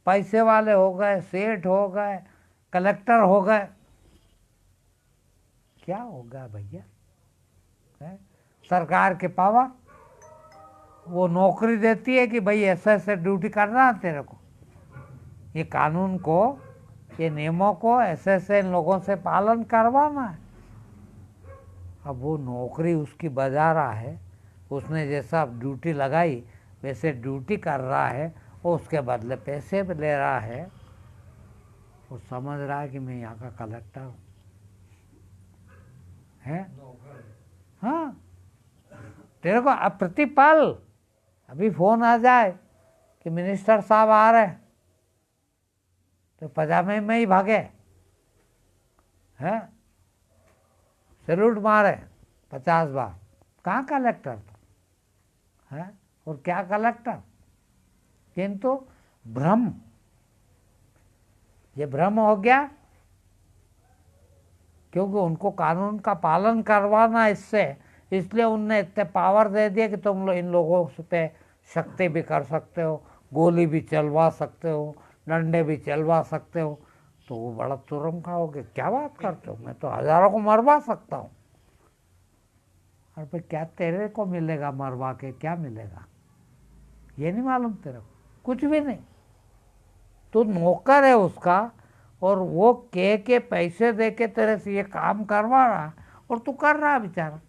पैसे वाले हो गए, सेठ हो गए, कलेक्टर हो गए, क्या होगा भैया? सरकार के पावर, वो नौकरी देती है कि भाई ऐसे ऐसे ड्यूटी करना है तेरे को, ये कानून को, ये नियमों को ऐसे ऐसे इन लोगों से पालन करवाना है। अब वो नौकरी उसकी बजा रहा है, उसने जैसा ड्यूटी लगाई वैसे ड्यूटी कर रहा है, वो उसके बदले पैसे भी ले रहा है, वो समझ रहा है कि मैं यहाँ का कलेक्टर हूँ, है? हाँ, तेरे को अब प्रतिपल अभी फोन आ जाए कि मिनिस्टर साहब आ रहे हैं, तो पजामे में ही भागे, हैं? सैल्यूट मारे 50 बार। कहाँ कलेक्टर तो है? और क्या कलेक्टर? किंतु भ्रम, ये भ्रम हो गया, क्योंकि उनको कानून का पालन करवाना इससे, इसलिए उनने इतने पावर दे दिया कि तुम लोग इन लोगों पे शक्ति भी कर सकते हो, गोली भी चलवा सकते हो, डंडे भी चलवा सकते हो। तो वो बड़ा तुरम खाओगे, क्या बात करते हो, मैं तो हजारों को मरवा सकता हूँ। और भाई क्या तेरे को मिलेगा मरवा के, क्या मिलेगा ये नहीं मालूम तेरे को? कुछ भी नहीं। तू नौकर है उसका, और वो के पैसे दे के तेरे से ये काम करवा रहा, और तू कर रहा बेचारा,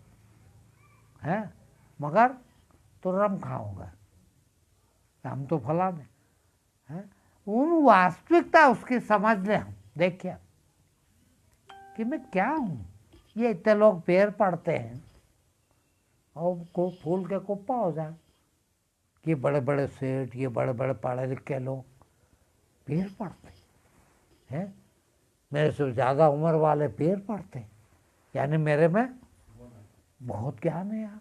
है? मगर तुरम खाओगे, हम तो फलाने हैं। उन वास्तविकता उसकी समझ ले हम, देखिए कि मैं क्या हूँ। ये इतने लोग पैर पड़ते हैं और को फूल के कुप्पा हो जाए कि बड़े बड़े सेठ, ये बड़े बड़े पढ़े लिखे लोग पैर पड़ते हैं। मेरे से ज़्यादा उम्र वाले पैर पड़ते हैं, यानी मेरे में बहुत ज्ञान है यार,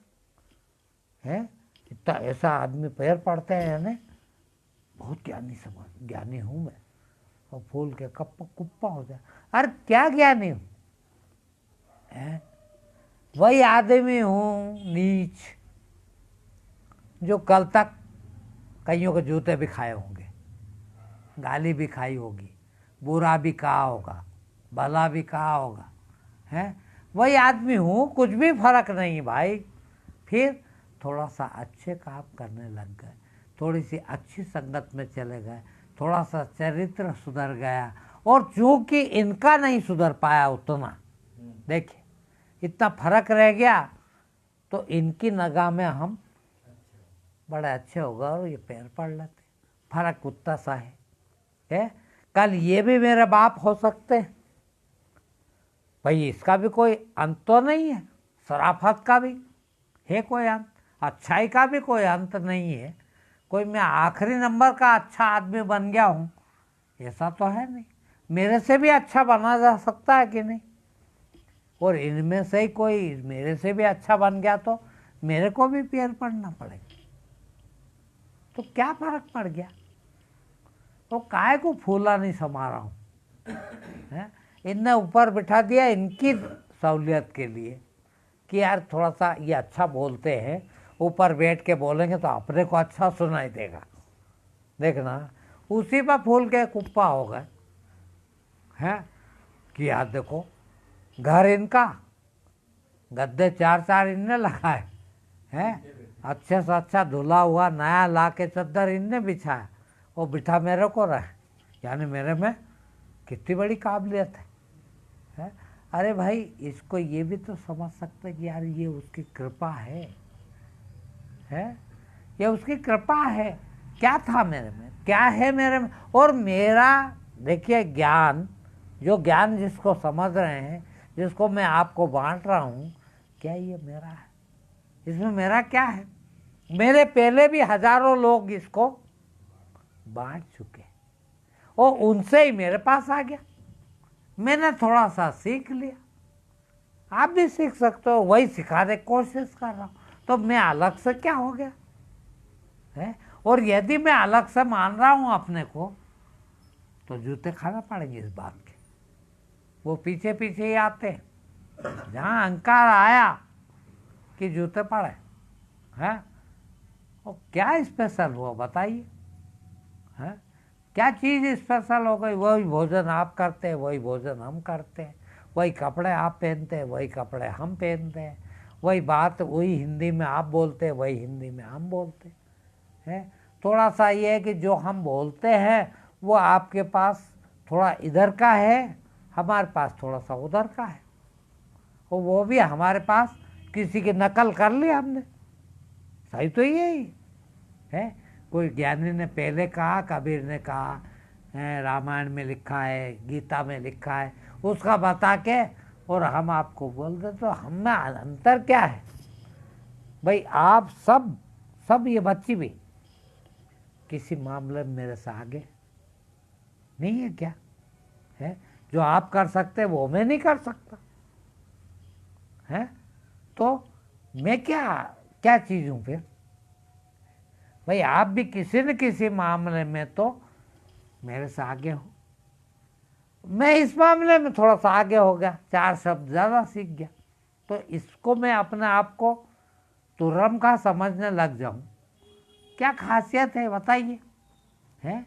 है? इतना ऐसा आदमी पैर पड़ते हैं, यानी बहुत ज्ञानी हूँ मैं। और फूल के कुप्पा हो जाए, अरे क्या ज्ञानी हूँ, है? वही आदमी हूँ नीच, जो कल तक कईयों के जूते भी खाए होंगे, गाली भी खाई होगी, बुरा भी कहा होगा, भला भी कहा होगा, है? वही आदमी हूँ, कुछ भी फर्क नहीं भाई। फिर थोड़ा सा अच्छे काम करने लग गए, थोड़ी सी अच्छी संगत में चले गए, थोड़ा सा चरित्र सुधर गया, और चूंकि इनका नहीं सुधर पाया उतना, देखिए इतना फर्क रह गया, तो इनकी निगाह में हम बड़े अच्छे हो गए और ये पैर पड़ लेते। फर्क उतना सा है? कल ये भी मेरे बाप हो सकते हैं भाई, इसका भी कोई अंत तो नहीं है, शराफत का भी है कोई अंत, अच्छाई का भी कोई अंत नहीं है। कोई मैं आखिरी नंबर का अच्छा आदमी बन गया हूँ ऐसा तो है नहीं, मेरे से भी अच्छा बना जा सकता है कि नहीं? और इनमें से ही कोई मेरे से भी अच्छा बन गया तो मेरे को भी पैर पड़ना पड़ेगा, तो क्या फर्क पड़ गया? तो काय को फूला नहीं समा रहा हूँ, है? इनने ऊपर बिठा दिया इनकी सहूलियत के लिए कि यार थोड़ा सा ये अच्छा बोलते हैं, ऊपर बैठ के बोलेंगे तो अपने को अच्छा सुनाई देगा, देखना उसी पर फूल के कुप्पा हो गए, हैं? कि यार देखो घर इनका, गद्दे 4-4 इनने लगाए हैं, अच्छे से अच्छा धुला हुआ नया ला के चद्दर इनने बिछाया, वो बिठा मेरे को रहे, यानी मेरे में कितनी बड़ी काबिलियत है? अरे भाई इसको ये भी तो समझ सकते कि यार ये उसकी कृपा है? ये उसकी कृपा है। क्या था मेरे में, क्या है मेरे में? और मेरा देखिए ज्ञान, जो ज्ञान जिसको समझ रहे हैं, जिसको मैं आपको बांट रहा हूँ, क्या ये मेरा है? इसमें मेरा क्या है? मेरे पहले भी हजारों लोग इसको बांट चुके, और उनसे ही मेरे पास आ गया, मैंने थोड़ा सा सीख लिया। आप भी सीख सकते हो, वही सिखाने की कोशिश कर रहा हूँ, तो मैं अलग से क्या हो गया है? और यदि मैं अलग से मान रहा हूँ अपने को, तो जूते खाना पड़ेंगे इस बात के। वो पीछे पीछे ही आते हैं, जहाँ अहंकार आया कि जूते पड़े हैं, और क्या स्पेशल हुआ बताइए? है क्या चीज़ स्पेशल हो गई? वही भोजन आप करते हैं, वही भोजन हम करते हैं, वही कपड़े आप पहनते हैं, वही कपड़े हम पहनते हैं, वही बात वही हिंदी में आप बोलते हैं, वही हिंदी में हम बोलते हैं। थोड़ा सा ये है कि जो हम बोलते हैं वो आपके पास थोड़ा इधर का है, हमारे पास थोड़ा सा उधर का है, और वो भी हमारे पास किसी की नकल कर ली हमने, सही तो यही है। कोई ज्ञानी ने पहले कहा, कबीर ने कहा, रामायण में लिखा है, गीता में लिखा है, उसका बता के और हम आपको बोल दे, तो हमें अंतर क्या है भाई? आप सब ये बच्ची भी किसी मामले में मेरे से आगे नहीं है क्या? है जो आप कर सकते वो मैं नहीं कर सकता है, तो मैं क्या चीज़ हूँ फिर भाई? आप भी किसी न किसी मामले में तो मेरे से आगे हो। मैं इस मामले में थोड़ा सा आगे हो गया, 4 शब्द ज़्यादा सीख गया, तो इसको मैं अपने आप को तुर्रम का समझने लग जाऊं। क्या खासियत है बताइए? है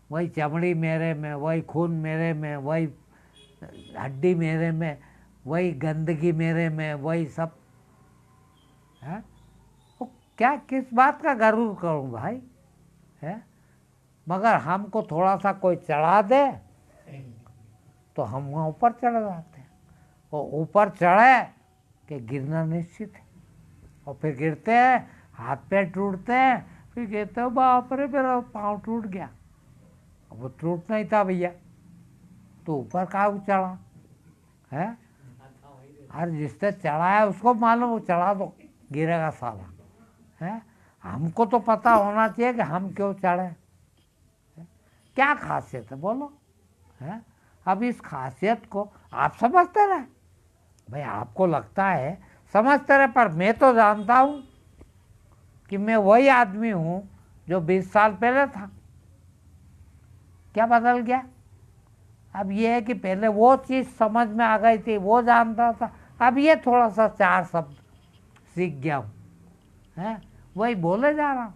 वही चमड़ी मेरे में, वही खून मेरे में, वही हड्डी मेरे में, वही गंदगी मेरे में, वही सब है। तो क्या किस बात का गरूर करूं भाई? है मगर हमको थोड़ा सा कोई चढ़ा दे तो हम वहाँ ऊपर चढ़ जाते हैं, और ऊपर चढ़े कि गिरना निश्चित है, और फिर गिरते हैं, हाथ पैर टूटते हैं, फिर कहते हो बाप रे मेरा पाँव टूट गया। अब वो टूटना ही था भैया, तो ऊपर का चढ़ा है। हर जिसने चढ़ाया उसको मालूम, वो चढ़ा दो गिरेगा साला है। हमको तो पता होना चाहिए कि हम क्यों चढ़े, क्या खासियत है बोलो है। अब इस खासियत को आप समझते रहे भाई, आपको लगता है समझते रहे, पर मैं तो जानता हूँ कि मैं वही आदमी हूँ जो 20 साल पहले था। क्या बदल गया? अब ये है कि पहले वो चीज़ समझ में आ गई थी, वो जानता था, अब ये थोड़ा सा 4 शब्द सीख गया हूँ है, वही बोले जा रहा हूँ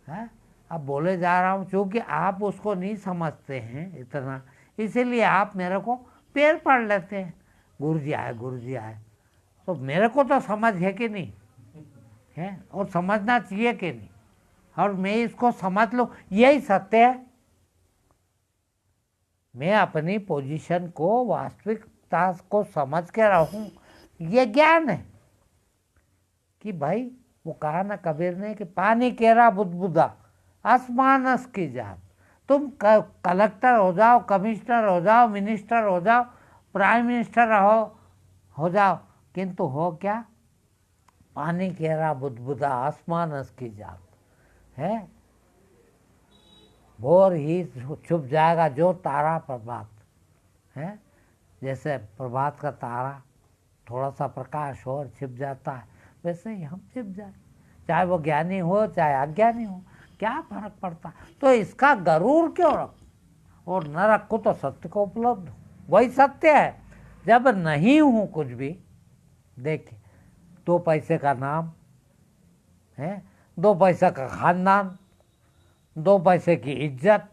है। अब बोले जा रहा हूँ क्योंकि आप उसको नहीं समझते हैं इतना, इसीलिए आप मेरे को पैर पड़ लेते हैं, गुरुजी आए। तो मेरे को तो समझ है कि नहीं है, और समझना चाहिए कि नहीं, और मैं इसको समझ लूँ यही सत्य है। मैं अपनी पोजीशन को, वास्तविकता को समझ के रहूं, ये ज्ञान है कि भाई वो कहा ना कबीर ने कि पानी केरा बुदबुदा आसमानस की जात। तुम कलेक्टर हो जाओ, कमिश्नर हो जाओ, मिनिस्टर हो जाओ, प्राइम मिनिस्टर हो जाओ, किंतु हो क्या? पानी केरा बुदबुदा आसमानस की जात है। भोर ही छुप जाएगा जो तारा प्रभात है। जैसे प्रभात का तारा थोड़ा सा प्रकाश हो और छिप जाता है, वैसे ही हम छिप जाए, चाहे वो ज्ञानी हो चाहे अज्ञानी हो, क्या फर्क पड़ता? तो इसका गरूर क्यों रख, और न रखो तो सत्य को उपलब्ध हो, वही सत्य है। जब नहीं हूँ कुछ भी, देखिए 2 पैसे का नाम है, 2 पैसे का खानदान, 2 पैसे की इज्जत,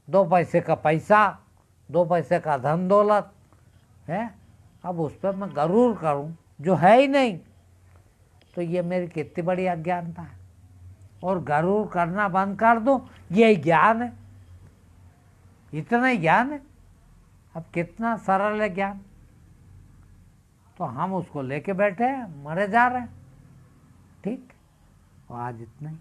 2 पैसे का पैसा, 2 पैसे का धन दौलत है। अब उस पर मैं गरूर करूं जो है ही नहीं, तो ये मेरी कितनी बड़ी अज्ञानता है। और गरूर करना बंद कर दूं, यही ज्ञान है, इतना ही ज्ञान है। अब कितना सरल है ज्ञान, तो हम उसको लेके बैठे हैं, मरे जा रहे हैं। ठीक, और आज इतना ही।